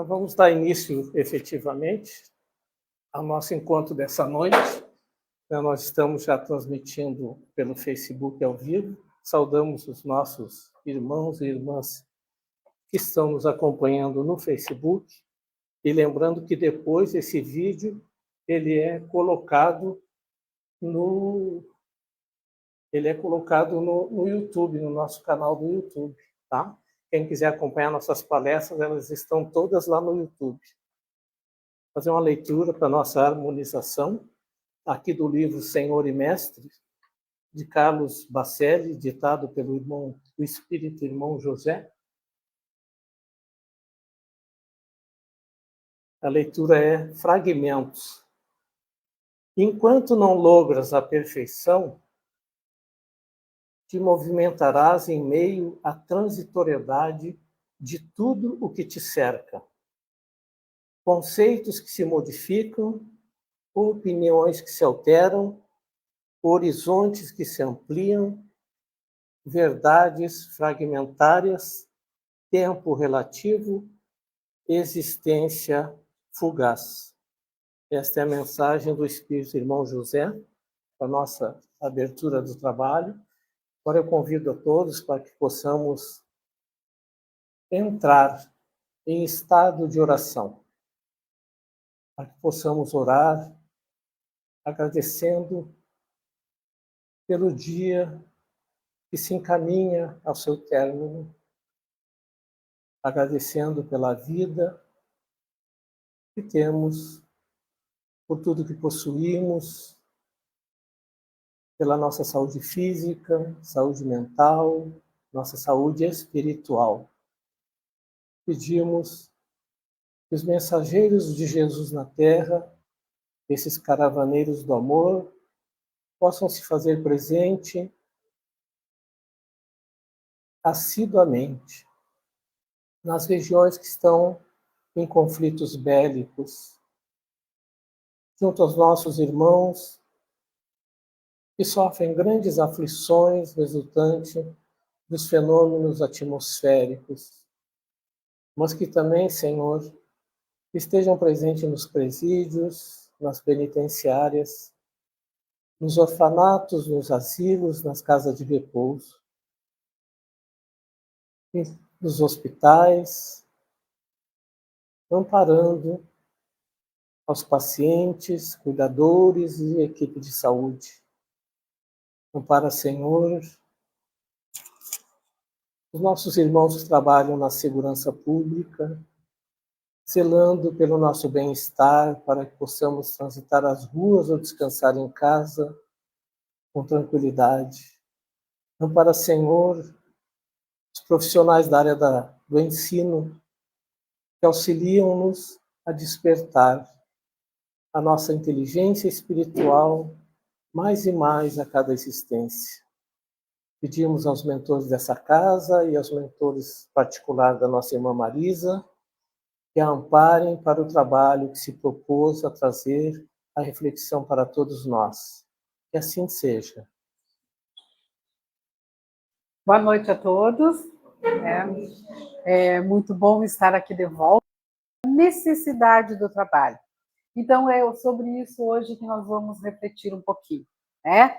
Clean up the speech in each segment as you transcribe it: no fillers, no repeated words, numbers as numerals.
Nós vamos dar início, efetivamente, ao nosso encontro dessa noite. Nós estamos já transmitindo pelo Facebook ao vivo. Saudamos os nossos irmãos e irmãs que estão nos acompanhando no Facebook. E lembrando que depois esse vídeo ele é colocado no YouTube, no nosso canal do YouTube, tá? Quem quiser acompanhar nossas palestras, elas estão todas lá no YouTube. Vou fazer uma leitura para a nossa harmonização, aqui do livro Senhor e Mestre, de Carlos Bacelli, ditado pelo irmão do Espírito, irmão José. A leitura é fragmentos. Enquanto não logras a perfeição, te movimentarás em meio à transitoriedade de tudo o que te cerca. Conceitos que se modificam, opiniões que se alteram, horizontes que se ampliam, verdades fragmentárias, tempo relativo, existência fugaz. Esta é a mensagem do Espírito Irmão José, para a nossa abertura do trabalho. Agora eu convido a todos para que possamos entrar em estado de oração, para que possamos orar agradecendo pelo dia que se encaminha ao seu término, agradecendo pela vida que temos, por tudo que possuímos, pela nossa saúde física, saúde mental, nossa saúde espiritual. Pedimos que os mensageiros de Jesus na Terra, esses caravaneiros do amor, possam se fazer presente assiduamente nas regiões que estão em conflitos bélicos, junto aos nossos irmãos que sofrem grandes aflições resultantes dos fenômenos atmosféricos, mas que também, Senhor, estejam presentes nos presídios, nas penitenciárias, nos orfanatos, nos asilos, nas casas de repouso, nos hospitais, amparando aos pacientes, cuidadores e equipe de saúde. Ampara, Senhor, os nossos irmãos que trabalham na segurança pública, zelando pelo nosso bem-estar, para que possamos transitar as ruas ou descansar em casa com tranquilidade. Ampara, Senhor, os profissionais da área do ensino, que auxiliam-nos a despertar a nossa inteligência espiritual mais e mais a cada existência. Pedimos aos mentores dessa casa e aos mentores particulares da nossa irmã Marisa que a amparem para o trabalho que se propôs a trazer a reflexão para todos nós. Que assim seja. Boa noite a todos. É muito bom estar aqui de volta. A necessidade do trabalho. Então, é sobre isso hoje que nós vamos refletir um pouquinho, né?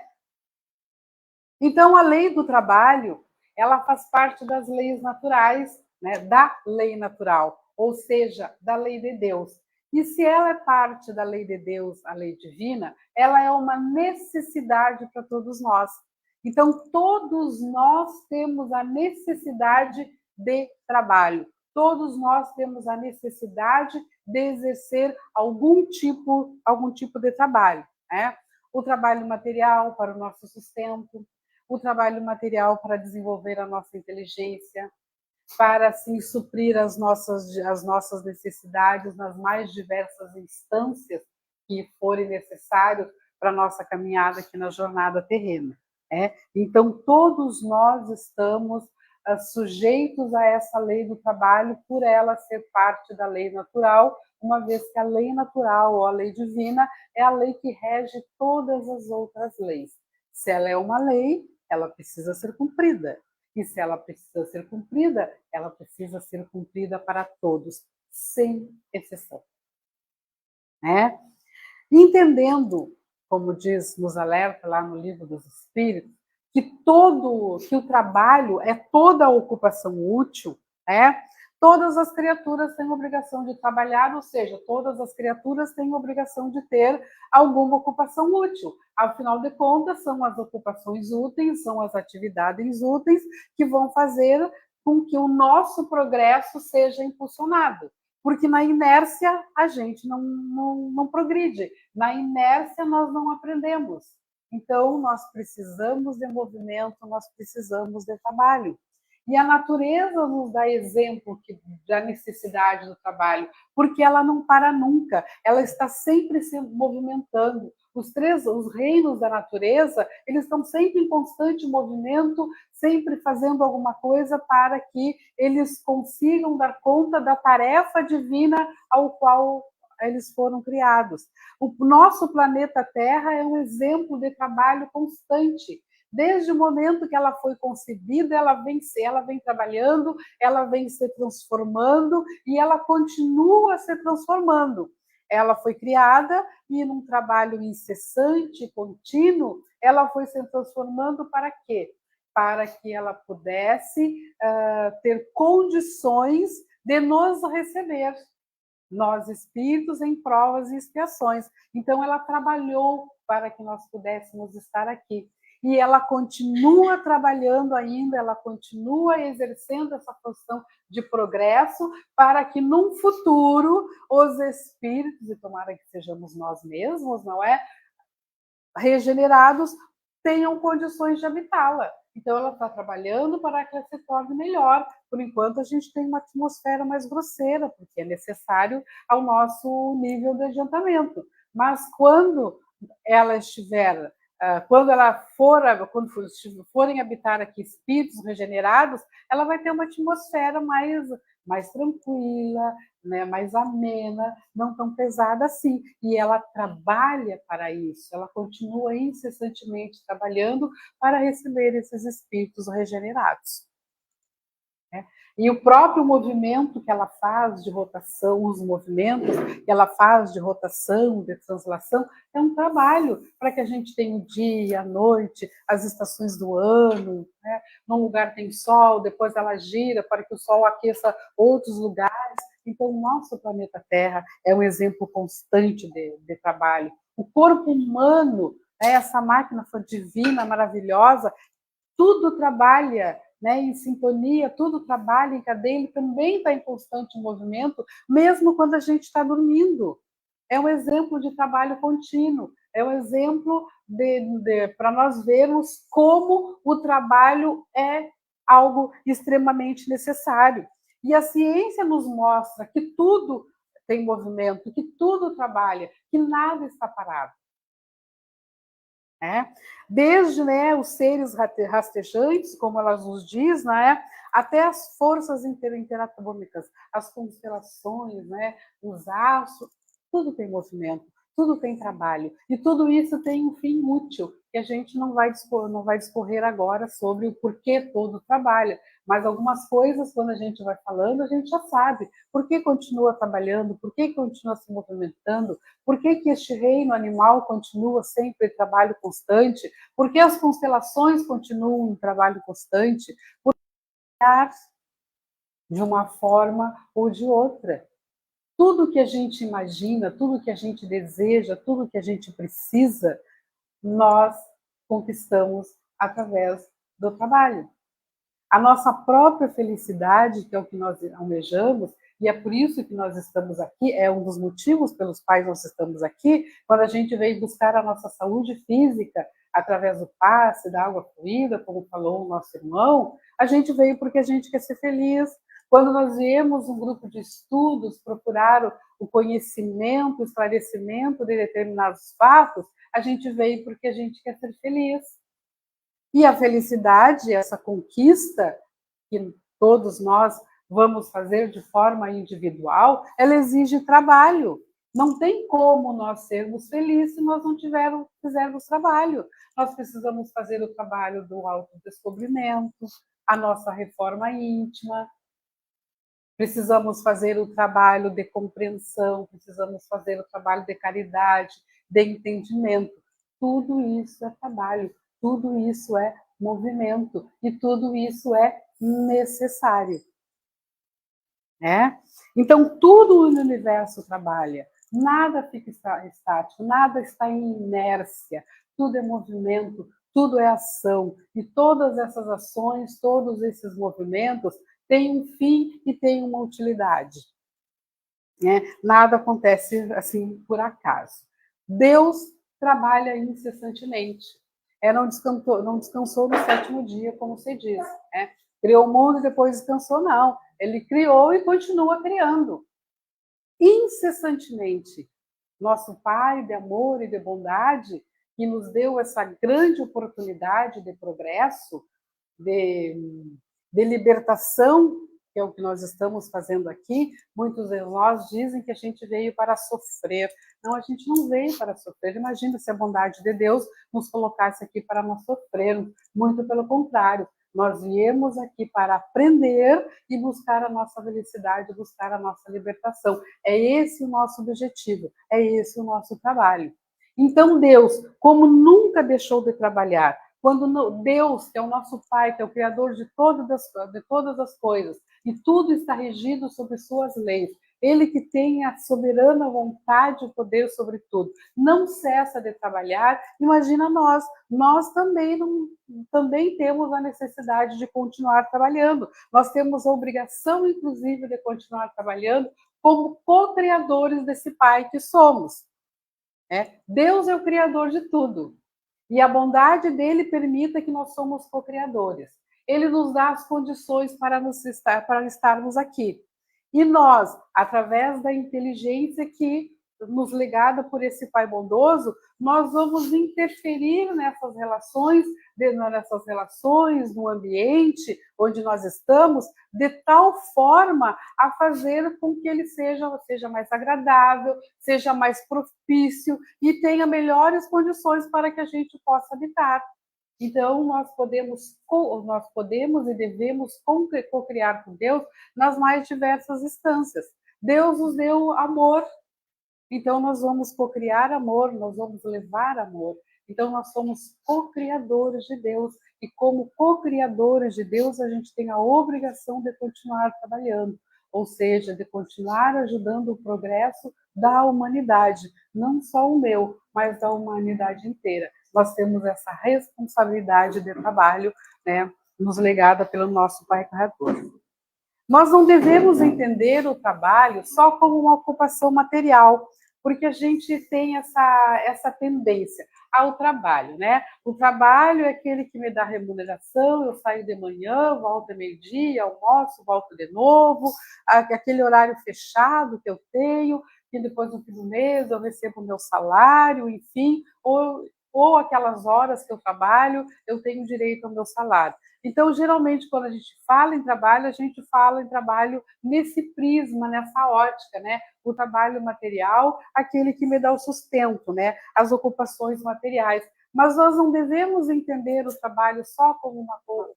Então, a lei do trabalho, ela faz parte das leis naturais, né? Da lei natural, ou seja, da lei de Deus. E se ela é parte da lei de Deus, a lei divina, ela é uma necessidade para todos nós. Então, todos nós temos a necessidade de trabalho. Todos nós temos a necessidade de exercer algum tipo de trabalho, né? O trabalho material para o nosso sustento, o trabalho material para desenvolver a nossa inteligência, para assim suprir as nossas necessidades nas mais diversas instâncias que forem necessários para a nossa caminhada aqui na jornada terrena. Então, todos nós estamos sujeitos a essa lei do trabalho, por ela ser parte da lei natural, uma vez que a lei natural ou a lei divina é a lei que rege todas as outras leis. Se ela é uma lei, ela precisa ser cumprida. E se ela precisa ser cumprida, ela precisa ser cumprida para todos, sem exceção. Né? Entendendo, como nos alerta lá no Livro dos Espíritos, que o trabalho é toda a ocupação útil, né? Todas as criaturas têm obrigação de trabalhar, ou seja, todas as criaturas têm obrigação de ter alguma ocupação útil. Afinal de contas, são as ocupações úteis, são as atividades úteis que vão fazer com que o nosso progresso seja impulsionado. Porque na inércia a gente não progride, na inércia nós não aprendemos. Então, nós precisamos de movimento, nós precisamos de trabalho. E a natureza nos dá exemplo da necessidade do trabalho, porque ela não para nunca, ela está sempre se movimentando. Os reinos da natureza, eles estão sempre em constante movimento, sempre fazendo alguma coisa para que eles consigam dar conta da tarefa divina ao qual eles foram criados. O nosso planeta Terra é um exemplo de trabalho constante. Desde o momento que ela foi concebida, ela vem trabalhando, ela vem se transformando e ela continua se transformando. Ela foi criada e, num trabalho incessante, contínuo, ela foi se transformando para quê? Para que ela pudesse ter condições de nos receber, nós espíritos, em provas e expiações. Então, ela trabalhou para que nós pudéssemos estar aqui. E ela continua trabalhando ainda, ela continua exercendo essa função de progresso para que, num futuro, os espíritos, e tomara que sejamos nós mesmos, não é? Regenerados, tenham condições de habitá-la. Então, ela está trabalhando para que ela se torne melhor. Por enquanto, a gente tem uma atmosfera mais grosseira, porque é necessário ao nosso nível de adiantamento. Mas quando ela estiver, quando forem habitar aqui espíritos regenerados, ela vai ter uma atmosfera mais tranquila, né, mais amena, não tão pesada assim. E ela trabalha para isso, ela continua incessantemente trabalhando para receber esses espíritos regenerados. E o próprio movimento que ela faz de rotação, os movimentos que ela faz de rotação, de translação, é um trabalho para que a gente tenha o dia, a noite, as estações do ano, né? Num lugar tem sol, depois ela gira para que o sol aqueça outros lugares. Então, o nosso planeta Terra é um exemplo constante de trabalho. O corpo humano, né, essa máquina divina, maravilhosa, tudo trabalha, né, em sintonia, tudo trabalha em cadeia, ele também está em constante movimento, mesmo quando a gente está dormindo. É um exemplo de trabalho contínuo, é um exemplo para nós vermos como o trabalho é algo extremamente necessário. E a ciência nos mostra que tudo tem movimento, que tudo trabalha, que nada está parado. Desde, né, os seres rastejantes, como elas nos diz, né, até as forças interatômicas, as constelações, né, os astros, tudo tem movimento, tudo tem trabalho, e tudo isso tem um fim útil, que a gente não vai discorrer agora sobre o porquê todo trabalha, mas algumas coisas, quando a gente vai falando, a gente já sabe. Por que continua trabalhando? Por que continua se movimentando? Por que este reino animal continua sempre em trabalho constante? Por que as constelações continuam em trabalho constante? Por de uma forma ou de outra. Tudo que a gente imagina, tudo que a gente deseja, tudo que a gente precisa, nós conquistamos através do trabalho. A nossa própria felicidade, que é o que nós almejamos, e é por isso que nós estamos aqui, é um dos motivos pelos quais nós estamos aqui, quando a gente veio buscar a nossa saúde física através do passe, da água fluida, como falou o nosso irmão, a gente veio porque a gente quer ser feliz. Quando nós viemos um grupo de estudos procurar o conhecimento, o esclarecimento de determinados fatos, a gente veio porque a gente quer ser feliz. E a felicidade, essa conquista que todos nós vamos fazer de forma individual, ela exige trabalho. Não tem como nós sermos felizes se nós não fizermos trabalho. Nós precisamos fazer o trabalho do autodescobrimento, a nossa reforma íntima, precisamos fazer o trabalho de compreensão, precisamos fazer o trabalho de caridade, de entendimento. Tudo isso é trabalho, tudo isso é movimento e tudo isso é necessário. Então, tudo no universo trabalha, nada fica estático, nada está em inércia, tudo é movimento, tudo é ação, e todas essas ações, todos esses movimentos têm um fim e têm uma utilidade. Nada acontece assim por acaso. Deus trabalha incessantemente. Não descansou no 7º dia, como se diz. Criou o mundo e depois descansou, não. Ele criou e continua criando. Incessantemente. Nosso Pai de amor e de bondade, que nos deu essa grande oportunidade de progresso, de libertação, que é o que nós estamos fazendo aqui. Muitos de nós dizem que a gente veio para sofrer. Não, a gente não veio para sofrer. Imagina se a bondade de Deus nos colocasse aqui para nós sofrermos. Muito pelo contrário. Nós viemos aqui para aprender e buscar a nossa felicidade, buscar a nossa libertação. É esse o nosso objetivo, é esse o nosso trabalho. Então Deus, como nunca deixou de trabalhar, quando Deus, que é o nosso Pai, que é o Criador de todas as coisas, e tudo está regido sobre suas leis, Ele que tem a soberana vontade e o poder sobre tudo, não cessa de trabalhar. Imagina nós também temos a necessidade de continuar trabalhando, nós temos a obrigação, inclusive, de continuar trabalhando como co-criadores desse Pai que somos. Deus é o Criador de tudo. E a bondade dele permita que nós somos co-criadores. Ele nos dá as condições para estarmos aqui. E nós, através da inteligência que nos legada por esse Pai bondoso, nós vamos interferir nessas relações, no ambiente onde nós estamos, de tal forma a fazer com que ele seja mais agradável, seja mais propício e tenha melhores condições para que a gente possa habitar. Então, nós podemos e devemos co-criar com Deus nas mais diversas instâncias. Deus nos deu amor, então nós vamos co-criar amor, nós vamos levar amor. Então, nós somos co-criadores de Deus, e como co-criadores de Deus, a gente tem a obrigação de continuar trabalhando, ou seja, de continuar ajudando o progresso da humanidade, não só o meu, mas da humanidade inteira. Nós temos essa responsabilidade de trabalho, nos legada pelo nosso Pai Criador. Nós não devemos entender o trabalho só como uma ocupação material, porque a gente tem essa tendência ao trabalho, O trabalho é aquele que me dá remuneração, eu saio de manhã, volto a meio-dia, almoço, volto de novo, aquele horário fechado que eu tenho, e depois no fim do mês eu recebo o meu salário, enfim, ou aquelas horas que eu trabalho, eu tenho direito ao meu salário. Então, geralmente, quando a gente fala em trabalho, a gente fala em trabalho nesse prisma, nessa ótica, O trabalho material, aquele que me dá o sustento, As ocupações materiais. Mas nós não devemos entender o trabalho só como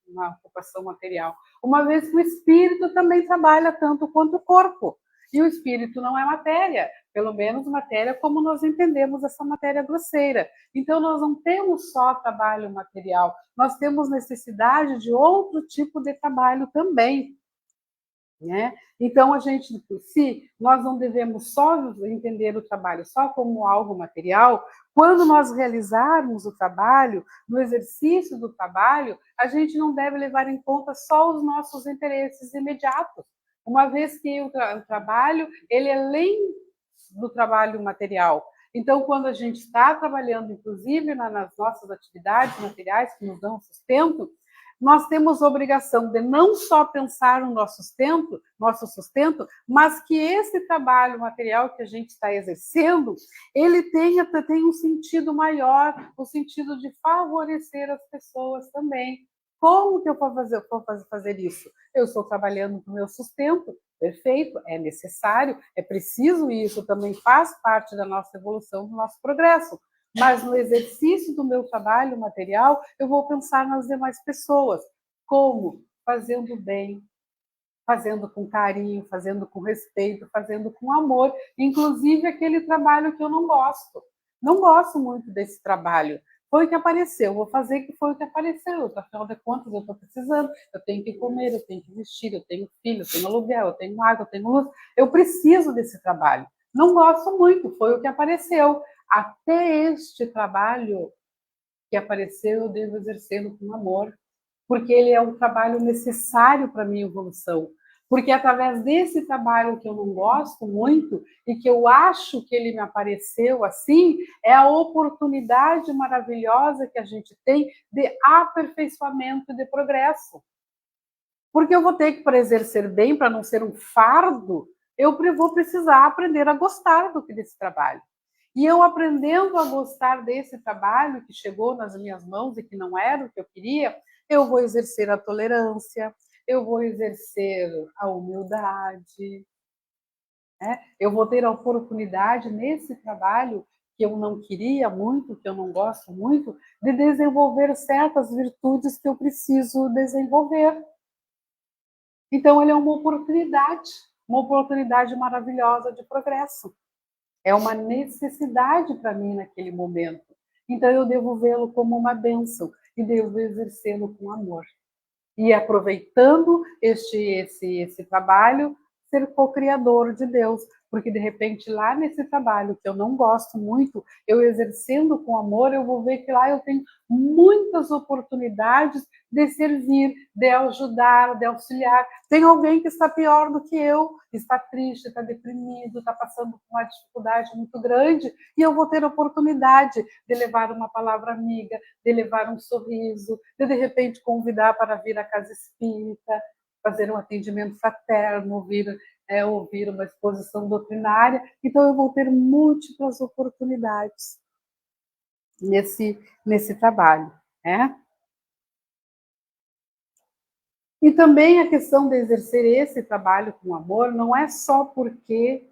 uma ocupação material, uma vez que o espírito também trabalha tanto quanto o corpo. E o espírito não é matéria, pelo menos matéria como nós entendemos essa matéria grosseira. Então, nós não temos só trabalho material, nós temos necessidade de outro tipo de trabalho também. Então, se nós não devemos só entender o trabalho só como algo material, quando nós realizarmos o trabalho, no exercício do trabalho, a gente não deve levar em conta só os nossos interesses imediatos, uma vez que o trabalho, ele é além do trabalho material. Então, quando a gente está trabalhando, inclusive nas nossas atividades materiais que nos dão sustento, nós temos a obrigação de não só pensar no nosso sustento, mas que esse trabalho material que a gente está exercendo, ele tenha um sentido maior, o sentido de favorecer as pessoas também. Como que eu vou fazer isso? Eu estou trabalhando para o meu sustento, perfeito, é necessário, é preciso isso, também faz parte da nossa evolução, do nosso progresso. Mas no exercício do meu trabalho material, eu vou pensar nas demais pessoas. Como? Fazendo bem, fazendo com carinho, fazendo com respeito, fazendo com amor, inclusive aquele trabalho que eu não gosto. Não gosto muito desse trabalho. Foi o que apareceu, vou fazer que foi o que apareceu. Afinal de contas, eu estou precisando, eu tenho que comer, eu tenho que vestir, eu tenho filho, eu tenho aluguel, eu tenho água, eu tenho luz. Eu preciso desse trabalho. Não gosto muito, foi o que apareceu. Até este trabalho que apareceu, eu devo exercê-lo com amor, porque ele é um trabalho necessário para a minha evolução. Porque através desse trabalho que eu não gosto muito e que eu acho que ele me apareceu assim, é a oportunidade maravilhosa que a gente tem de aperfeiçoamento e de progresso. Porque eu vou ter que, para exercer bem, para não ser um fardo, eu vou precisar aprender a gostar desse trabalho. E eu aprendendo a gostar desse trabalho que chegou nas minhas mãos e que não era o que eu queria, eu vou exercer a tolerância, eu vou exercer a humildade, né? Eu vou ter a oportunidade nesse trabalho que eu não queria muito, que eu não gosto muito, de desenvolver certas virtudes que eu preciso desenvolver. Então, ele é uma oportunidade maravilhosa de progresso. É uma necessidade para mim naquele momento. Então, eu devo vê-lo como uma bênção e devo exercê-lo com amor. E aproveitando esse trabalho, ser co-criador de Deus. Porque, de repente, lá nesse trabalho que eu não gosto muito, eu exercendo com amor, eu vou ver que lá eu tenho muitas oportunidades de servir, de ajudar, de auxiliar. Tem alguém que está pior do que eu, está triste, está deprimido, está passando por uma dificuldade muito grande, e eu vou ter a oportunidade de levar uma palavra amiga, de levar um sorriso, de repente convidar para vir à casa espírita, fazer um atendimento fraterno, ouvir uma exposição doutrinária. Então, eu vou ter múltiplas oportunidades nesse trabalho, né? E também a questão de exercer esse trabalho com amor não é só porque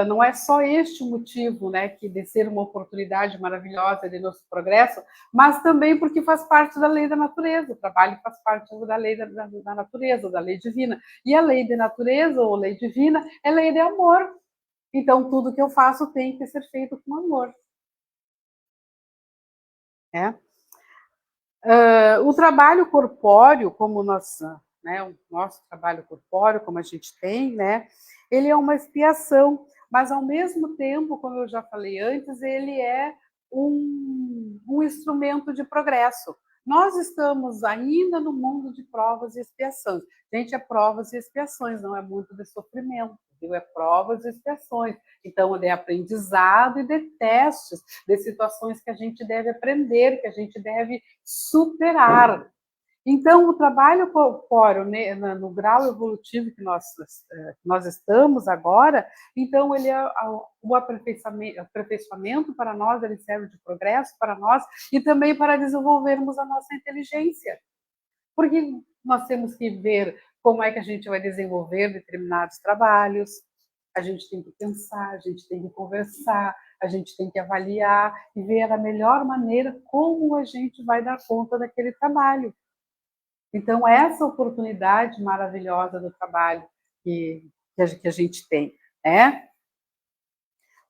não é só este o motivo, né, que de ser uma oportunidade maravilhosa de nosso progresso, mas também porque faz parte da lei da natureza. O trabalho faz parte da lei da natureza, da lei divina. E a lei de natureza ou lei divina é lei de amor. Então, tudo que eu faço tem que ser feito com amor. O trabalho corpóreo, como né, o nosso trabalho corpóreo, como a gente tem, né, ele é uma expiação, mas ao mesmo tempo, como eu já falei antes, ele é um instrumento de progresso. Nós estamos ainda no mundo de provas e expiações. Gente, é provas e expiações, não é muito de sofrimento, viu? É provas e expiações. Então, é aprendizado e de testes, de situações que a gente deve aprender, que a gente deve superar. Então, o trabalho corpóreo, né, no grau evolutivo que nós estamos agora, então ele é o aperfeiçoamento para nós, ele serve de progresso para nós e também para desenvolvermos a nossa inteligência. Porque nós temos que ver como é que a gente vai desenvolver determinados trabalhos, a gente tem que pensar, a gente tem que conversar, a gente tem que avaliar e ver a melhor maneira como a gente vai dar conta daquele trabalho. Então, essa oportunidade maravilhosa do trabalho que a gente tem, né?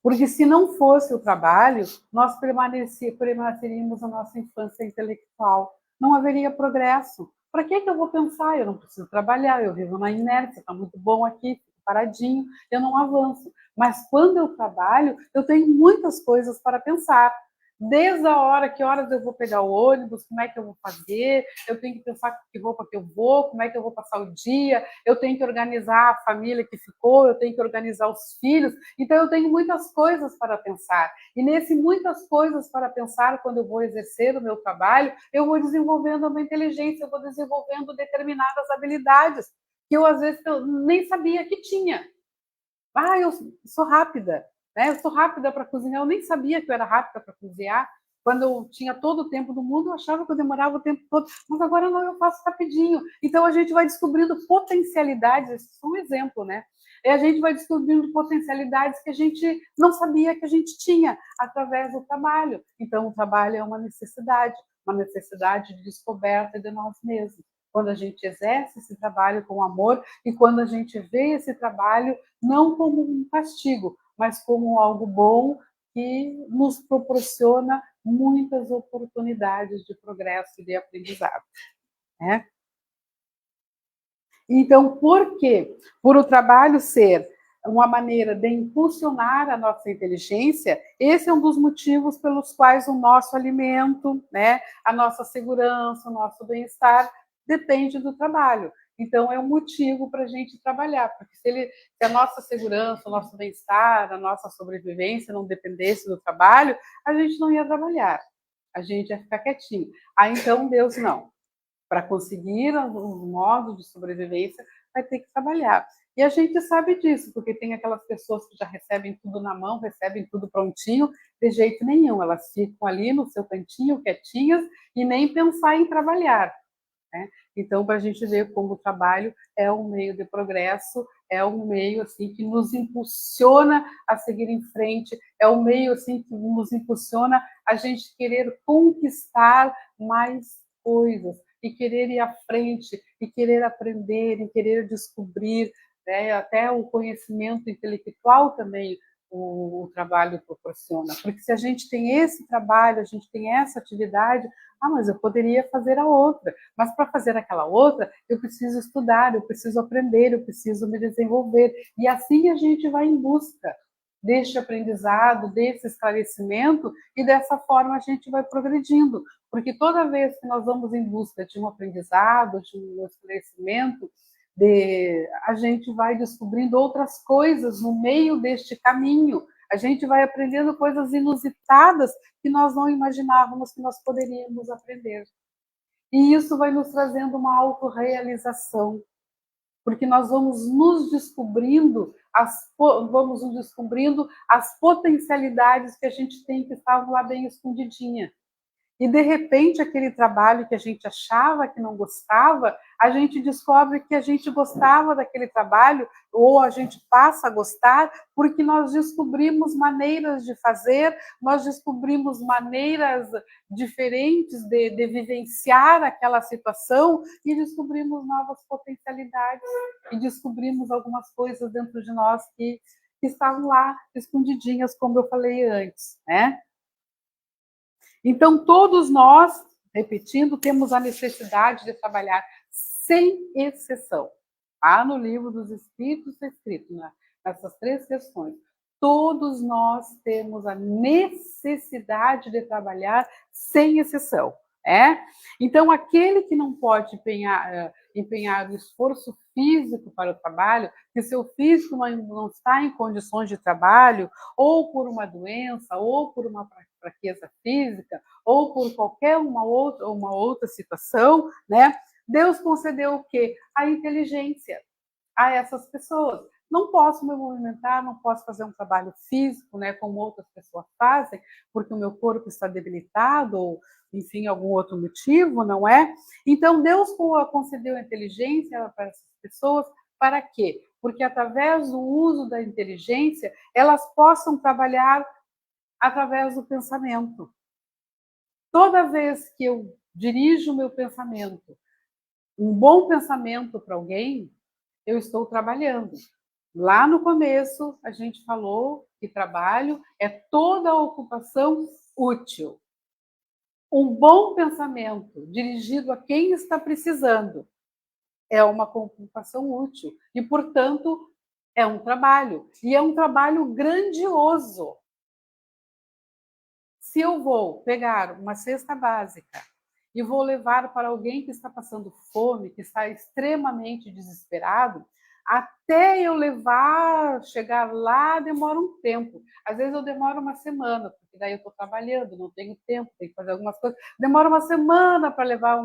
Porque se não fosse o trabalho, nós permaneceríamos na nossa infância intelectual. Não haveria progresso. Para que eu vou pensar? Eu não preciso trabalhar, eu vivo na inércia, está muito bom aqui, fico paradinho, eu não avanço. Mas quando eu trabalho, eu tenho muitas coisas para pensar. Desde a hora, que horas eu vou pegar o ônibus, como é que eu vou fazer, eu tenho que pensar que roupa que eu vou, como é que eu vou passar o dia, eu tenho que organizar a família que ficou, eu tenho que organizar os filhos, então eu tenho muitas coisas para pensar. E nesse muitas coisas para pensar, quando eu vou exercer o meu trabalho, eu vou desenvolvendo a minha inteligência, eu vou desenvolvendo determinadas habilidades que eu às vezes eu nem sabia que tinha. Eu sou rápida. Né? Eu sou rápida para cozinhar, eu nem sabia que eu era rápida para cozinhar. Quando eu tinha todo o tempo do mundo, eu achava que eu demorava o tempo todo, mas agora não, eu faço rapidinho. Então a gente vai descobrindo potencialidades, esse é um exemplo, né? E a gente vai descobrindo potencialidades que a gente não sabia que a gente tinha através do trabalho. Então o trabalho é uma necessidade de descoberta de nós mesmos. quando a gente exerce esse trabalho com amor e quando a gente vê esse trabalho não como um castigo, mas como algo bom que nos proporciona muitas oportunidades de progresso e de aprendizado, né? Então, por quê? Por o trabalho ser uma maneira de impulsionar a nossa inteligência, esse é um dos motivos pelos quais o nosso alimento, né, a nossa segurança, o nosso bem-estar depende do trabalho. Então, é um motivo para a gente trabalhar, porque se a nossa segurança, o nosso bem-estar, a nossa sobrevivência não dependesse do trabalho, a gente não ia trabalhar, a gente ia ficar quietinho. Aí, então, Deus não. Para conseguir um modo de sobrevivência, vai ter que trabalhar. E a gente sabe disso, porque tem aquelas pessoas que já recebem tudo na mão, recebem tudo prontinho, de jeito nenhum. Elas ficam ali no seu cantinho, quietinhas, e nem pensar em trabalhar, né? Então, para a gente ver como o trabalho é um meio de progresso, é um meio assim que nos impulsiona a seguir em frente, é um meio assim que nos impulsiona a gente querer conquistar mais coisas, e querer ir à frente, e querer aprender, e querer descobrir, né? Até o conhecimento intelectual também o trabalho proporciona. Porque se a gente tem esse trabalho, a gente tem essa atividade, mas eu poderia fazer a outra. Mas para fazer aquela outra, eu preciso estudar, eu preciso aprender, eu preciso me desenvolver. E assim a gente vai em busca deste aprendizado, desse esclarecimento, e dessa forma a gente vai progredindo. Porque toda vez que nós vamos em busca de um aprendizado, de um esclarecimento, a gente vai descobrindo outras coisas no meio deste caminho. A gente vai aprendendo coisas inusitadas que nós não imaginávamos que nós poderíamos aprender. E isso vai nos trazendo uma autorrealização, porque nós vamos nos descobrindo as potencialidades que a gente tem que estavam lá bem escondidinha. E, de repente, aquele trabalho que a gente achava que não gostava, a gente descobre que a gente gostava daquele trabalho, ou a gente passa a gostar, porque nós descobrimos maneiras de fazer, nós descobrimos maneiras diferentes de vivenciar aquela situação, e descobrimos novas potencialidades, e descobrimos algumas coisas dentro de nós que estavam lá, escondidinhas, como eu falei antes, né? Então, todos nós, repetindo, temos a necessidade de trabalhar sem exceção. No Livro dos Espíritos está escrito, né, nessas 3 questões. Todos nós temos a necessidade de trabalhar sem exceção. Então, aquele que não pode empenhar o esforço físico para o trabalho, que seu físico não está em condições de trabalho, ou por uma doença, ou por uma fraqueza física, ou por qualquer uma outra situação, né? Deus concedeu o quê? A inteligência a essas pessoas. Não posso me movimentar, não posso fazer um trabalho físico, né, como outras pessoas fazem, porque o meu corpo está debilitado, ou, enfim, algum outro motivo, não é? Então, Deus concedeu a inteligência para essas pessoas, para quê? Porque através do uso da inteligência, elas possam trabalhar através do pensamento. Toda vez que eu dirijo o meu pensamento, um bom pensamento para alguém, eu estou trabalhando. Lá no começo, a gente falou que trabalho é toda ocupação útil. Um bom pensamento dirigido a quem está precisando é uma ocupação útil e, portanto, é um trabalho. E é um trabalho grandioso. Se eu vou pegar uma cesta básica e vou levar para alguém que está passando fome, que está extremamente desesperado, até eu chegar lá, demora um tempo. Às vezes eu demoro uma semana, porque daí eu estou trabalhando, não tenho tempo, tenho que fazer algumas coisas. Demora uma semana para levar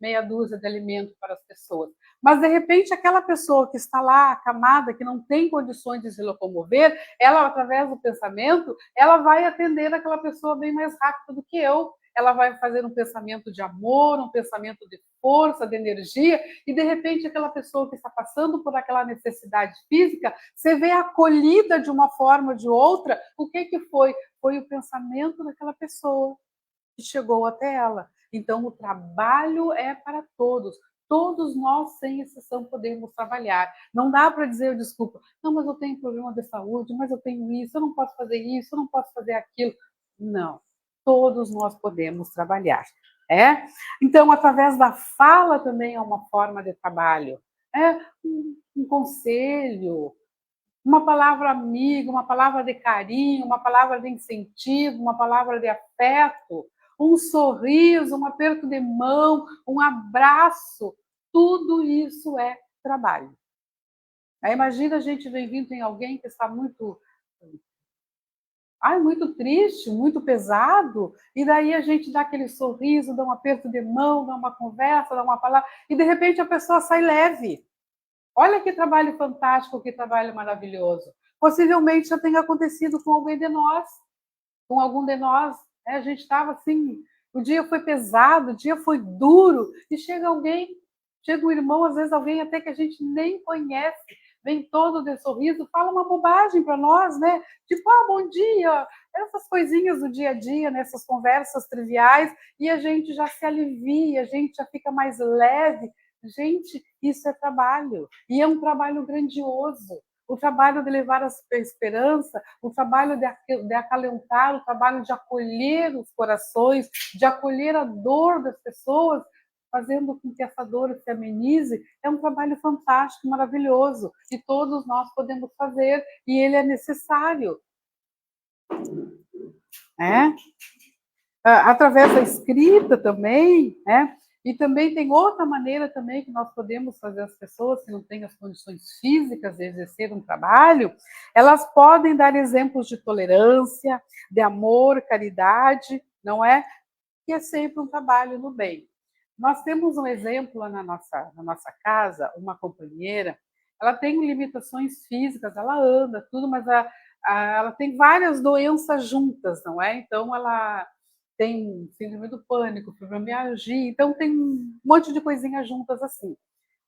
meia dúzia de alimentos para as pessoas. Mas, de repente, aquela pessoa que está lá, acamada, que não tem condições de se locomover, ela, através do pensamento, ela vai atender aquela pessoa bem mais rápido do que eu. Ela vai fazer um pensamento de amor, um pensamento de força, de energia, e, de repente, aquela pessoa que está passando por aquela necessidade física, você vê acolhida de uma forma ou de outra. O que foi? Foi o pensamento daquela pessoa que chegou até ela. Então, o trabalho é para todos. Todos nós, sem exceção, podemos trabalhar. Não dá para dizer, desculpa, não, mas eu tenho problema de saúde, mas eu tenho isso, eu não posso fazer isso, eu não posso fazer aquilo. Não, todos nós podemos trabalhar. Então, através da fala também é uma forma de trabalho. Um conselho, uma palavra amiga, uma palavra de carinho, uma palavra de incentivo, uma palavra de afeto, um sorriso, um aperto de mão, um abraço, tudo isso é trabalho. Imagina a gente bem-vindo em alguém que está muito triste, muito pesado, e daí a gente dá aquele sorriso, dá um aperto de mão, dá uma conversa, dá uma palavra, e de repente a pessoa sai leve. Olha que trabalho fantástico, que trabalho maravilhoso. Possivelmente já tenha acontecido com alguém de nós, com algum de nós. A gente estava assim, o dia foi pesado, o dia foi duro, e chega alguém, chega um irmão, às vezes alguém até que a gente nem conhece, vem todo de sorriso, fala uma bobagem para nós, né? Tipo, bom dia, essas coisinhas do dia a dia, nessas conversas triviais, e a gente já se alivia, a gente já fica mais leve. Gente, isso é trabalho, e é um trabalho grandioso. O trabalho de levar a esperança, o trabalho de acalentar, o trabalho de acolher os corações, de acolher a dor das pessoas, fazendo com que essa dor se amenize, é um trabalho fantástico, maravilhoso, e todos nós podemos fazer, e ele é necessário. Através da escrita também, e também tem outra maneira também que nós podemos fazer as pessoas que não têm as condições físicas de exercer um trabalho, elas podem dar exemplos de tolerância, de amor, caridade, não é? Que é sempre um trabalho no bem. Nós temos um exemplo lá na nossa casa, uma companheira, ela tem limitações físicas, ela anda, tudo, mas ela tem várias doenças juntas, não é? Então, ela tem síndrome do pânico, fibromialgia, então tem um monte de coisinhas juntas assim.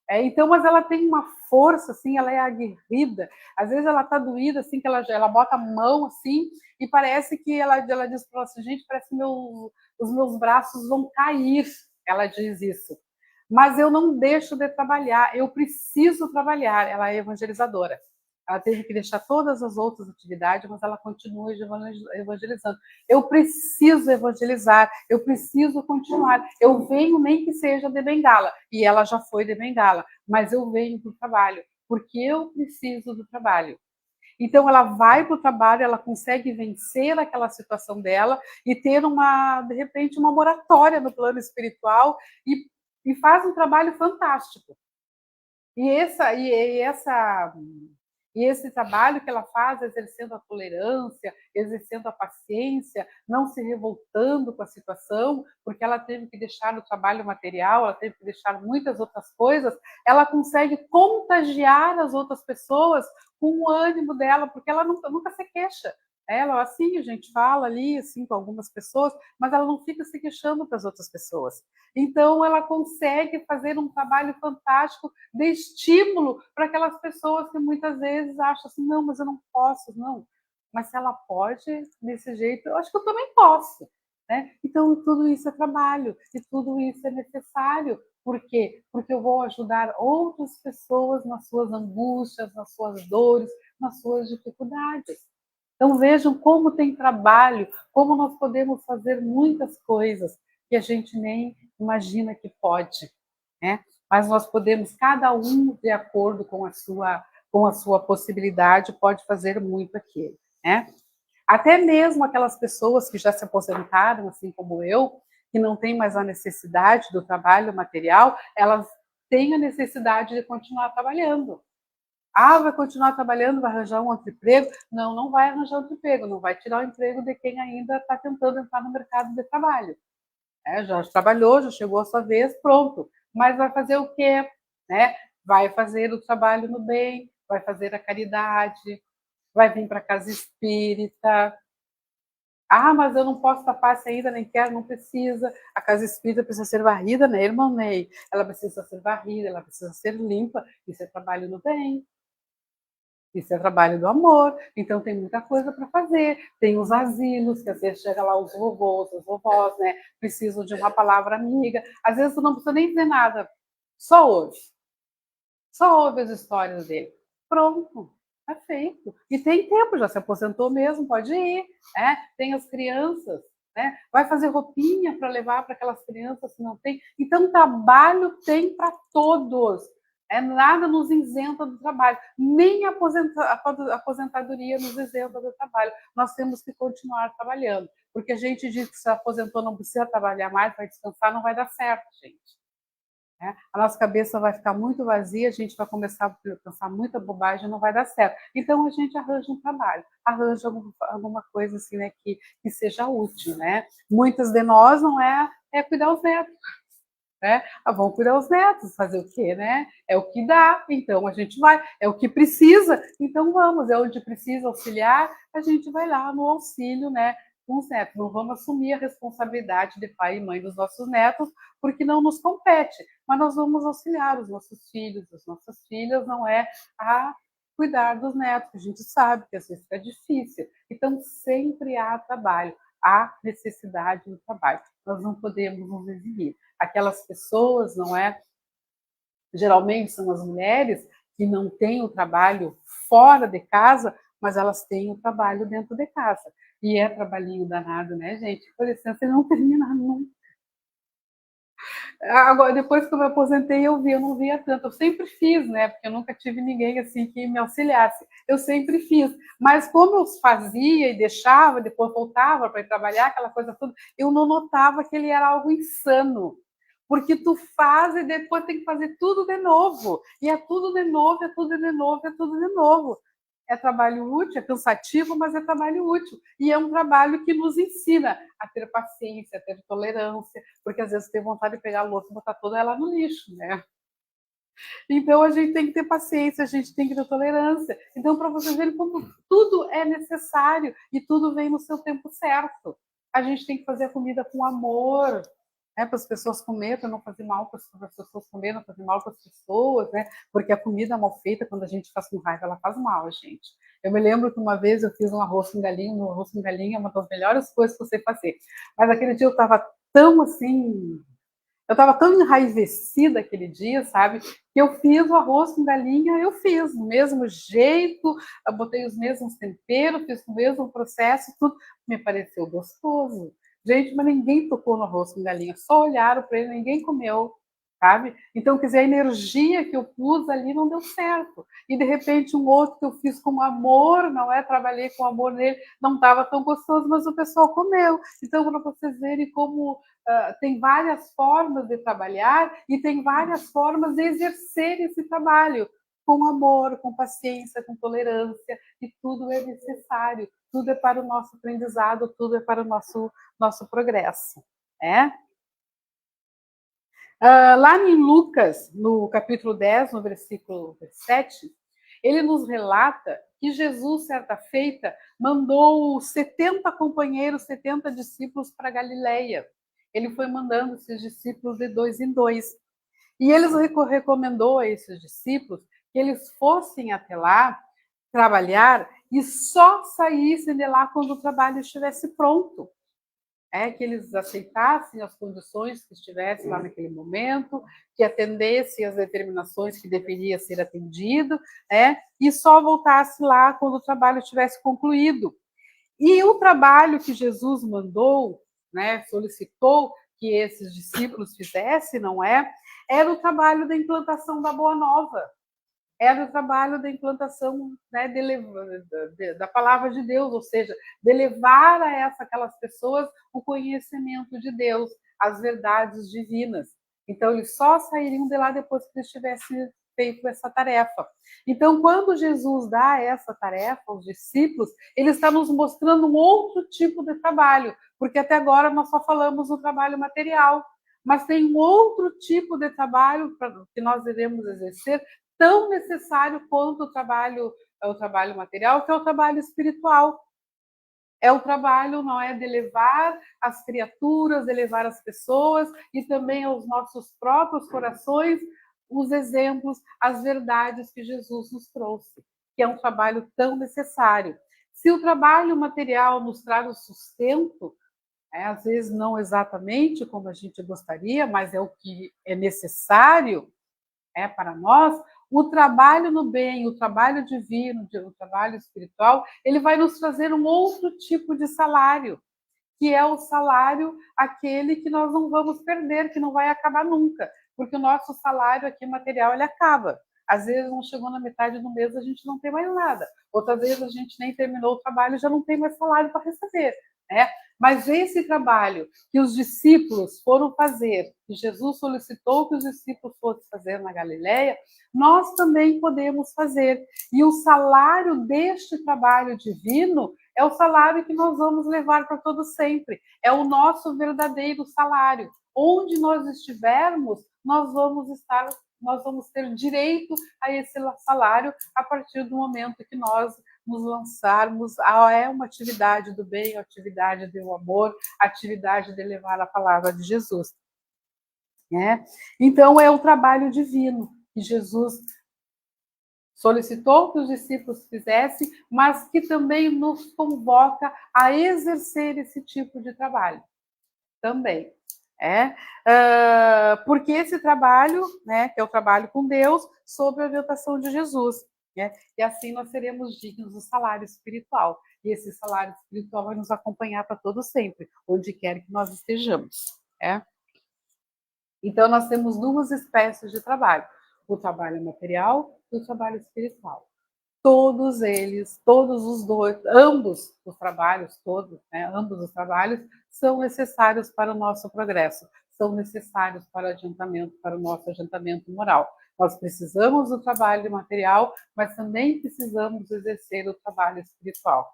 Então, mas ela tem uma força, assim, ela é aguerrida. Às vezes ela tá doída, assim, que ela bota a mão, assim, e parece que ela diz para ela assim, gente, parece que os meus braços vão cair. Ela diz isso. Mas eu não deixo de trabalhar, eu preciso trabalhar. Ela é evangelizadora. Ela teve que deixar todas as outras atividades, mas ela continua evangelizando. Eu preciso evangelizar, eu preciso continuar. Eu venho nem que seja de bengala, e ela já foi de bengala, mas eu venho para o trabalho, porque eu preciso do trabalho. Então, ela vai para o trabalho, ela consegue vencer aquela situação dela e ter, de repente, uma moratória no plano espiritual e faz um trabalho fantástico. E esse trabalho que ela faz, exercendo a tolerância, exercendo a paciência, não se revoltando com a situação, porque ela teve que deixar o trabalho material, ela teve que deixar muitas outras coisas, ela consegue contagiar as outras pessoas com o ânimo dela, porque ela nunca se queixa. Ela, assim, a gente fala ali, assim, com algumas pessoas, mas ela não fica se queixando para as outras pessoas. Então, ela consegue fazer um trabalho fantástico de estímulo para aquelas pessoas que muitas vezes acham assim, não, mas eu não posso, não. Mas se ela pode, desse jeito, eu acho que eu também posso. Então, tudo isso é trabalho, e tudo isso é necessário. Por quê? Porque eu vou ajudar outras pessoas nas suas angústias, nas suas dores, nas suas dificuldades. Então, vejam como tem trabalho, como nós podemos fazer muitas coisas que a gente nem imagina que pode, Mas nós podemos, cada um, de acordo com a sua possibilidade, pode fazer muito aquilo, Até mesmo aquelas pessoas que já se aposentaram, assim como eu, que não têm mais a necessidade do trabalho material, elas têm a necessidade de continuar trabalhando. Vai continuar trabalhando, vai arranjar um outro emprego? Não, não vai arranjar outro emprego, não vai tirar o emprego de quem ainda está tentando entrar no mercado de trabalho. Já trabalhou, já chegou a sua vez, pronto. Mas vai fazer o quê? Vai fazer o trabalho no bem, vai fazer a caridade, vai vir para a casa espírita. Mas eu não posso tapar essa ainda, nem quero, não precisa. A casa espírita precisa ser varrida, né, irmão Ney? Ela precisa ser varrida, ela precisa ser limpa. Isso é trabalho no bem. Isso é trabalho do amor, então tem muita coisa para fazer. Tem os asilos, que às vezes chega lá os vovôs, as vovós, precisam de uma palavra amiga. Às vezes tu não precisa nem dizer nada. Só ouve. Só ouve as histórias dele. Pronto, tá feito. E tem tempo, já se aposentou mesmo, pode ir. Tem as crianças, vai fazer roupinha para levar para aquelas crianças que não tem. Então, trabalho tem para todos. Nada nos isenta do trabalho. Nem a aposentadoria nos isenta do trabalho. Nós temos que continuar trabalhando. Porque a gente diz que se aposentou não precisa trabalhar mais, vai descansar, não vai dar certo, gente. A nossa cabeça vai ficar muito vazia, a gente vai começar a pensar muita bobagem, não vai dar certo. Então, a gente arranja um trabalho, arranja alguma coisa assim, que seja útil. Muitas de nós não é cuidar dos netos. Vamos cuidar dos netos, fazer o quê? É o que dá, então a gente vai. É o que precisa, então vamos. É onde precisa auxiliar, a gente vai lá no auxílio, com os netos. Não vamos assumir a responsabilidade de pai e mãe dos nossos netos, porque não nos compete, mas nós vamos auxiliar os nossos filhos, as nossas filhas, não é a cuidar dos netos, a gente sabe que às vezes é difícil. Então, sempre há trabalho, há necessidade do trabalho. Nós não podemos nos eximir. Aquelas pessoas, geralmente são as mulheres que não têm o trabalho fora de casa, mas elas têm o trabalho dentro de casa. E é trabalhinho danado, gente? Com licença, ele não termina nunca. Agora, depois que eu me aposentei, eu não via tanto. Eu sempre fiz, porque eu nunca tive ninguém assim que me auxiliasse. Eu sempre fiz. Mas como eu fazia e deixava, depois voltava para ir trabalhar, aquela coisa toda, eu não notava que ele era algo insano. Porque tu faz e depois tem que fazer tudo de novo. E é tudo de novo, é tudo de novo, é tudo de novo. É trabalho útil, é cansativo, mas é trabalho útil. E é um trabalho que nos ensina a ter paciência, a ter tolerância, porque às vezes tem vontade de pegar a louça e botar toda ela no lixo, Então a gente tem que ter paciência, a gente tem que ter tolerância. Então, para vocês verem como tudo é necessário e tudo vem no seu tempo certo. A gente tem que fazer a comida com amor, para as pessoas comer, para não fazer mal para as pessoas comer, não fazer mal para as pessoas, porque a comida mal feita, quando a gente faz com raiva, ela faz mal, gente. Eu me lembro que uma vez eu fiz um arroz com galinha, é uma das melhores coisas que eu sei fazer. Mas aquele dia eu estava tão assim, eu estava tão enraivecida aquele dia, sabe? Que eu fiz o arroz com galinha, eu fiz do mesmo jeito, eu botei os mesmos temperos, fiz o mesmo processo, tudo me pareceu gostoso. Gente, mas ninguém tocou no arroz com galinha, só olharam para ele, ninguém comeu, sabe? Então, quer dizer, a energia que eu pus ali não deu certo. E, de repente, um outro que eu fiz com amor, trabalhei com amor nele, não estava tão gostoso, mas o pessoal comeu. Então, para vocês verem como tem várias formas de trabalhar e tem várias formas de exercer esse trabalho, com amor, com paciência, com tolerância, e tudo é necessário, tudo é para o nosso aprendizado, tudo é para o nosso progresso. Lá em Lucas, no capítulo 10, no versículo 7, ele nos relata que Jesus, certa feita, mandou 70 companheiros, 70 discípulos para Galileia. Ele foi mandando esses discípulos de 2 em 2. E eles recomendou a esses discípulos que eles fossem até lá trabalhar e só saíssem de lá quando o trabalho estivesse pronto. Que eles aceitassem as condições que estivessem lá naquele momento, que atendessem as determinações que deveria ser atendido, e só voltasse lá quando o trabalho estivesse concluído. E o trabalho que Jesus mandou, solicitou que esses discípulos fizessem, era o trabalho da implantação da Boa Nova. Era o trabalho da implantação da palavra de Deus, ou seja, de levar a aquelas pessoas o conhecimento de Deus, as verdades divinas. Então, eles só sairiam de lá depois que eles tivessem feito essa tarefa. Então, quando Jesus dá essa tarefa aos discípulos, ele está nos mostrando um outro tipo de trabalho, porque até agora nós só falamos do trabalho material, mas tem um outro tipo de trabalho que nós devemos exercer, tão necessário quanto o trabalho material, que é o trabalho espiritual. É o trabalho, de levar as criaturas, de levar as pessoas e também aos nossos próprios corações os exemplos, as verdades que Jesus nos trouxe, que é um trabalho tão necessário. Se o trabalho material nos traz o sustento, às vezes não exatamente como a gente gostaria, mas é o que é necessário, Para nós, o trabalho no bem, o trabalho divino, o trabalho espiritual, ele vai nos trazer um outro tipo de salário, que é o salário aquele que nós não vamos perder, que não vai acabar nunca, porque o nosso salário aqui material, ele acaba. Às vezes não chegou na metade do mês, a gente não tem mais nada. Outras vezes a gente nem terminou o trabalho e já não tem mais salário para receber, né? Mas esse trabalho que os discípulos foram fazer, que Jesus solicitou que os discípulos fossem fazer na Galileia, nós também podemos fazer. E o salário deste trabalho divino é o salário que nós vamos levar para todo sempre. É o nosso verdadeiro salário. Onde nós estivermos, nós vamos ter direito a esse salário a partir do momento que nós nos lançarmos a uma atividade do bem, a atividade do amor, a atividade de levar a palavra de Jesus. Então, é o trabalho divino que Jesus solicitou que os discípulos fizessem, mas que também nos convoca a exercer esse tipo de trabalho também. Porque esse trabalho, que é o trabalho com Deus, sob a orientação de Jesus. E assim nós seremos dignos do salário espiritual. E esse salário espiritual vai nos acompanhar para todo sempre, onde quer que nós estejamos. Então, nós temos duas espécies de trabalho: o trabalho material e o trabalho espiritual. Todos eles, todos os dois, ambos os trabalhos, ambos os trabalhos são necessários para o nosso progresso, são necessários para o nosso adiantamento moral. Nós precisamos do trabalho material, mas também precisamos exercer o trabalho espiritual.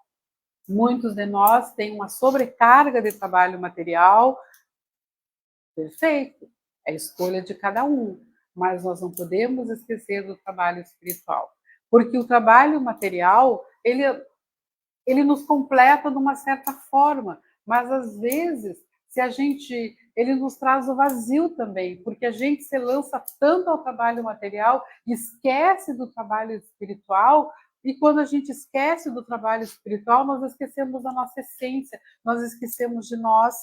Muitos de nós têm uma sobrecarga de trabalho material, perfeito, é a escolha de cada um, mas nós não podemos esquecer do trabalho espiritual, porque o trabalho material, ele nos completa de uma certa forma, mas às vezes, ele nos traz o vazio também, porque a gente se lança tanto ao trabalho material, esquece do trabalho espiritual, e quando a gente esquece do trabalho espiritual, nós esquecemos da nossa essência, nós esquecemos de nós.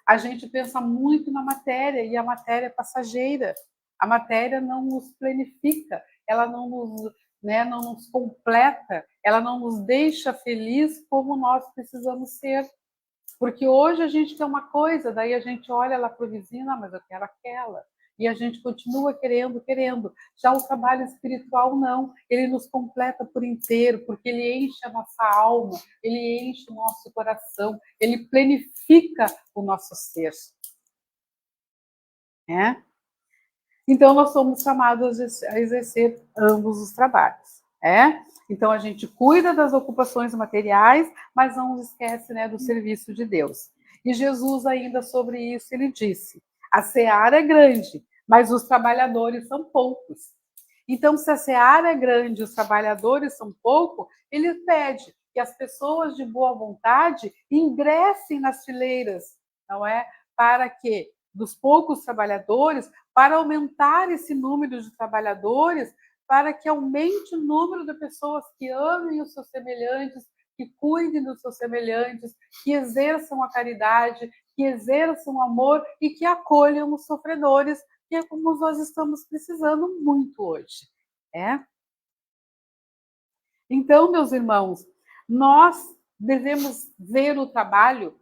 A gente pensa muito na matéria, e a matéria é passageira. A matéria não nos planifica, ela não nos completa, ela não nos deixa feliz como nós precisamos ser. Porque hoje a gente quer uma coisa, daí a gente olha lá para o vizinho, mas eu quero aquela. E a gente continua querendo. Já o trabalho espiritual não, ele nos completa por inteiro, porque ele enche a nossa alma, ele enche o nosso coração, ele planifica o nosso ser. Então, nós somos chamados a exercer ambos os trabalhos. Então, a gente cuida das ocupações materiais, mas não esquece do serviço de Deus. E Jesus, ainda sobre isso, ele disse: a seara é grande, mas os trabalhadores são poucos. Então, se a seara é grande e os trabalhadores são poucos, ele pede que as pessoas de boa vontade ingressem nas fileiras, não é? Para que, dos poucos trabalhadores, para aumentar esse número de trabalhadores, para que aumente o número de pessoas que amem os seus semelhantes, que cuidem dos seus semelhantes, que exerçam a caridade, que exerçam o amor e que acolham os sofredores, que é como nós estamos precisando muito hoje. Então, meus irmãos, nós devemos ver o trabalho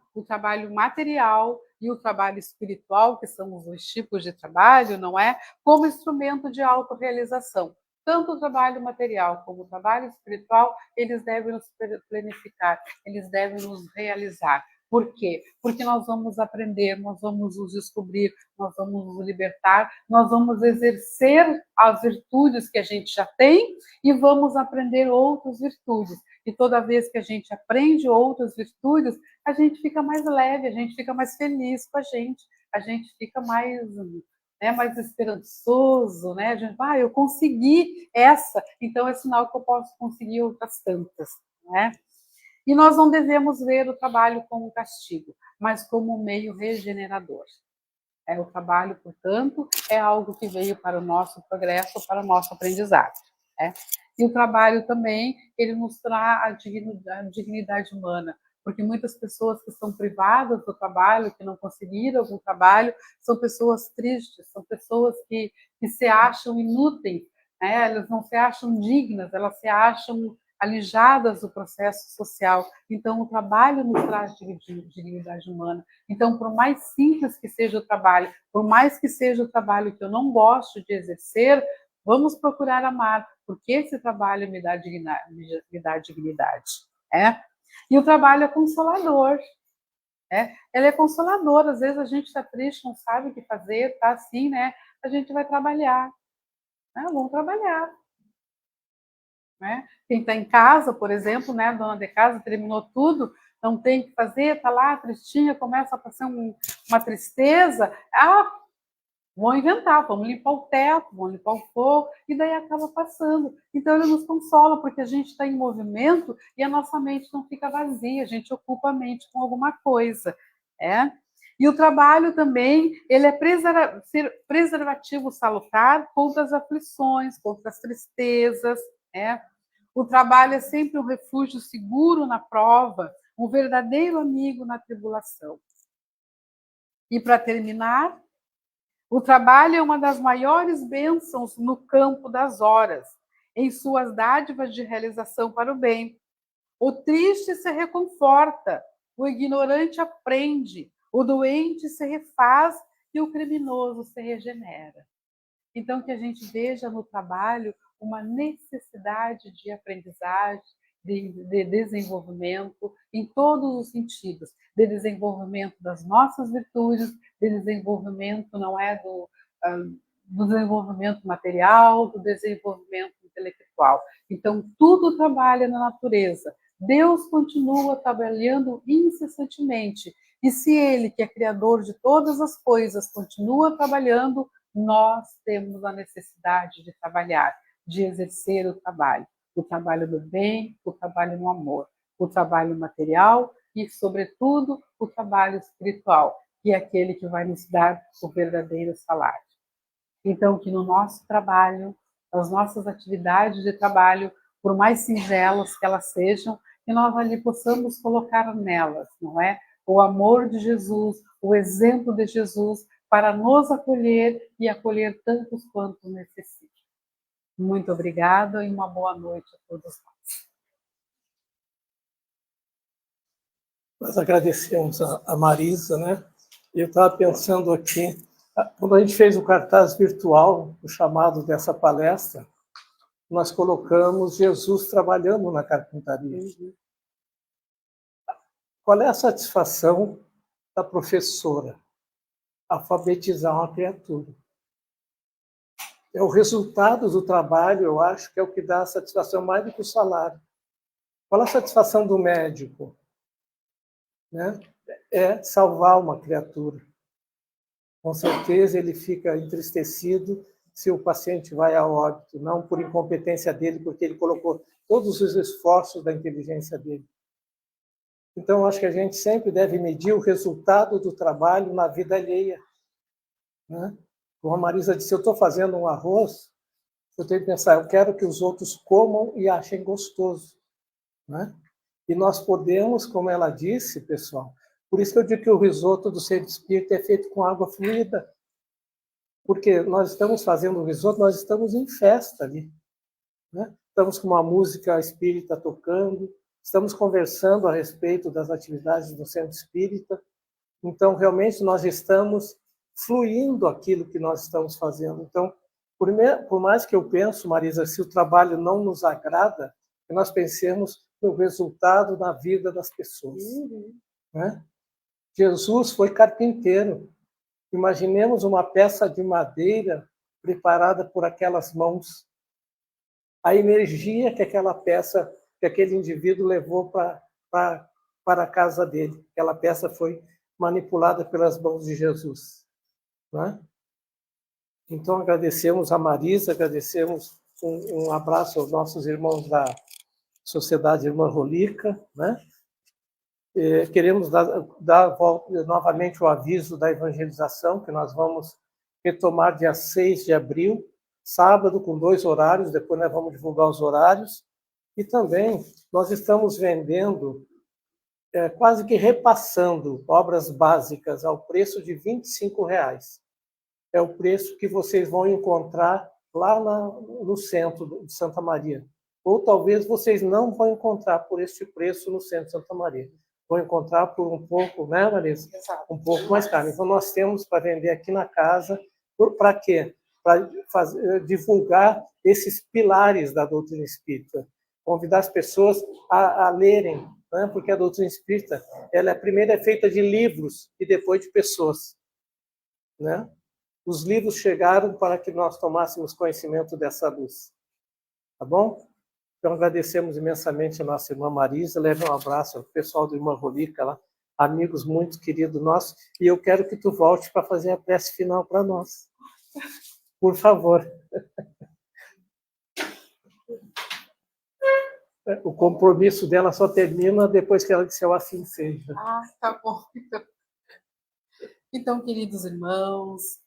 material e o trabalho espiritual, que são os dois tipos de trabalho, não é? Como instrumento de autorrealização. Tanto o trabalho material como o trabalho espiritual, eles devem nos planificar, eles devem nos realizar. Por quê? Porque nós vamos aprender, nós vamos nos descobrir, nós vamos nos libertar, nós vamos exercer as virtudes que a gente já tem e vamos aprender outras virtudes. E toda vez que a gente aprende outras virtudes, a gente fica mais leve, a gente fica mais feliz com a gente fica mais esperançoso, A gente, eu consegui essa, então é sinal que eu posso conseguir outras tantas, E nós não devemos ver o trabalho como castigo, mas como um meio regenerador. O trabalho, portanto, é algo que veio para o nosso progresso, para o nosso aprendizado. E o trabalho também, ele nos traz a dignidade humana, porque muitas pessoas que são privadas do trabalho, que não conseguiram algum trabalho, são pessoas tristes, são pessoas que se acham inúteis, né? Elas não se acham dignas, elas se acham alijadas do processo social. Então, o trabalho nos traz dignidade humana. Então, por mais simples que seja o trabalho, por mais que seja o trabalho que eu não gosto de exercer, vamos procurar amar, porque esse trabalho me dá dignidade. E o trabalho é consolador. Ele é consolador. Às vezes a gente está triste, não sabe o que fazer, está assim, né? A gente vai trabalhar. Vamos trabalhar. Quem está em casa, por exemplo, né, dona de casa, terminou tudo, não tem o que fazer, está lá tristinha, começa a passar uma tristeza, vão inventar, vamos limpar o teto, vamos limpar o fogo, e daí acaba passando. Então ele nos consola, porque a gente está em movimento e a nossa mente não fica vazia, a gente ocupa a mente com alguma coisa. E o trabalho também, ele é preservativo salutar contra as aflições, contra as tristezas. O trabalho é sempre um refúgio seguro na prova, um verdadeiro amigo na tribulação. E para terminar, o trabalho é uma das maiores bênçãos no campo das horas, em suas dádivas de realização para o bem. O triste se reconforta, o ignorante aprende, o doente se refaz e o criminoso se regenera. Então, que a gente veja no trabalho uma necessidade de aprendizagem, de desenvolvimento em todos os sentidos, de desenvolvimento das nossas virtudes, de desenvolvimento do desenvolvimento material, do desenvolvimento intelectual. Então, tudo trabalha na natureza. Deus continua trabalhando incessantemente. E se Ele, que é Criador de todas as coisas, continua trabalhando, nós temos a necessidade de trabalhar, de exercer o trabalho do bem, o trabalho no amor, o trabalho material e, sobretudo, o trabalho espiritual, que é aquele que vai nos dar o verdadeiro salário. Então, que no nosso trabalho, as nossas atividades de trabalho, por mais singelas que elas sejam, que nós ali possamos colocar nelas, não é? O amor de Jesus, o exemplo de Jesus, para nos acolher e acolher tantos quanto necessitam. Muito obrigada e uma boa noite a todos nós. Nós agradecemos a Marisa, né? Eu estava pensando aqui, quando a gente fez o cartaz virtual, o chamado dessa palestra, nós colocamos Jesus trabalhando na carpintaria. Qual é a satisfação da professora? Alfabetizar uma criatura. É o resultado do trabalho, eu acho, que é o que dá a satisfação mais do que o salário. Qual a satisfação do médico? É salvar uma criatura. Com certeza ele fica entristecido se o paciente vai a óbito, não por incompetência dele, porque ele colocou todos os esforços da inteligência dele. Então, acho que a gente sempre deve medir o resultado do trabalho na vida alheia. Como a Marisa disse, eu estou fazendo um arroz, eu tenho que pensar, eu quero que os outros comam e achem gostoso. E nós podemos, como ela disse, pessoal, por isso que eu digo que o risoto do centro espírita é feito com água fluida. Porque nós estamos fazendo o risoto, nós estamos em festa ali. Estamos com uma música espírita tocando, estamos conversando a respeito das atividades do centro espírita. Então, realmente, nós estamos fluindo aquilo que nós estamos fazendo. Então, por mais que eu penso, Marisa, se o trabalho não nos agrada, que nós pensemos no resultado na vida das pessoas. Jesus foi carpinteiro. Imaginemos uma peça de madeira preparada por aquelas mãos. A energia que aquela peça, que aquele indivíduo levou para a casa dele. Aquela peça foi manipulada pelas mãos de Jesus. Então, agradecemos a Marisa, agradecemos um abraço aos nossos irmãos da Sociedade Irmã Rolica. Queremos dar novamente o aviso da evangelização, que nós vamos retomar dia 6 de abril, sábado, com 2 horários, depois nós vamos divulgar os horários. E também nós estamos vendendo quase que repassando obras básicas ao preço de R$ 25. É o preço que vocês vão encontrar lá no centro de Santa Maria. Ou talvez vocês não vão encontrar por este preço no centro de Santa Maria. Vão encontrar por um pouco, né, Marisa? Um pouco mais caro. Então, nós temos para vender aqui na casa, para quê? Para divulgar esses pilares da doutrina espírita. Convidar as pessoas a lerem, né? Porque a doutrina espírita, ela primeiro é feita de livros e depois de pessoas, né? Os livros chegaram para que nós tomássemos conhecimento dessa luz. Tá bom? Então, agradecemos imensamente a nossa irmã Marisa. Leve um abraço ao pessoal do Irmã Rolica, lá, amigos muito queridos nossos. E eu quero que tu volte para fazer a prece final para nós. Por favor. O compromisso dela só termina depois que ela disser assim seja. Tá bom. Então, queridos irmãos,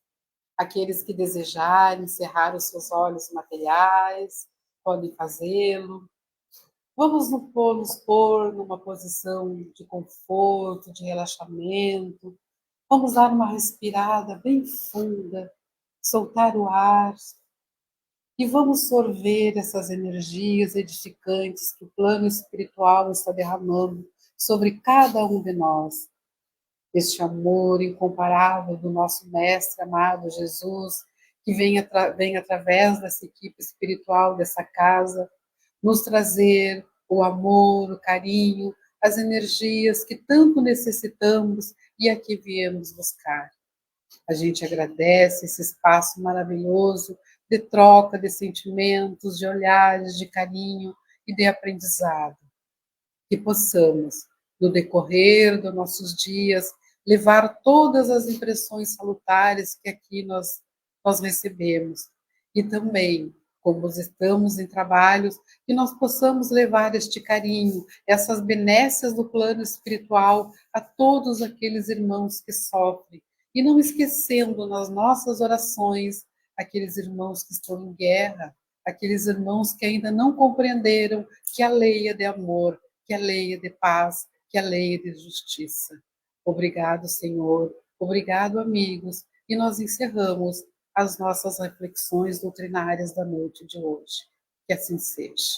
aqueles que desejarem cerrar os seus olhos materiais, podem fazê-lo. Vamos nos pôr numa posição de conforto, de relaxamento. Vamos dar uma respirada bem funda, soltar o ar e vamos sorver essas energias edificantes que o plano espiritual está derramando sobre cada um de nós. Este amor incomparável do nosso Mestre amado Jesus, que vem através dessa equipe espiritual dessa casa, nos trazer o amor, o carinho, as energias que tanto necessitamos e aqui viemos buscar. A gente agradece esse espaço maravilhoso de troca de sentimentos, de olhares, de carinho e de aprendizado. Que possamos, no decorrer dos nossos dias, levar todas as impressões salutares que aqui nós recebemos. E também, como estamos em trabalhos, que nós possamos levar este carinho, essas benécias do plano espiritual a todos aqueles irmãos que sofrem. E não esquecendo nas nossas orações aqueles irmãos que estão em guerra, aqueles irmãos que ainda não compreenderam que a lei é de amor, que a lei é de paz, que a lei é de justiça. Obrigado, Senhor. Obrigado, amigos. E nós encerramos as nossas reflexões doutrinárias da noite de hoje. Que assim seja.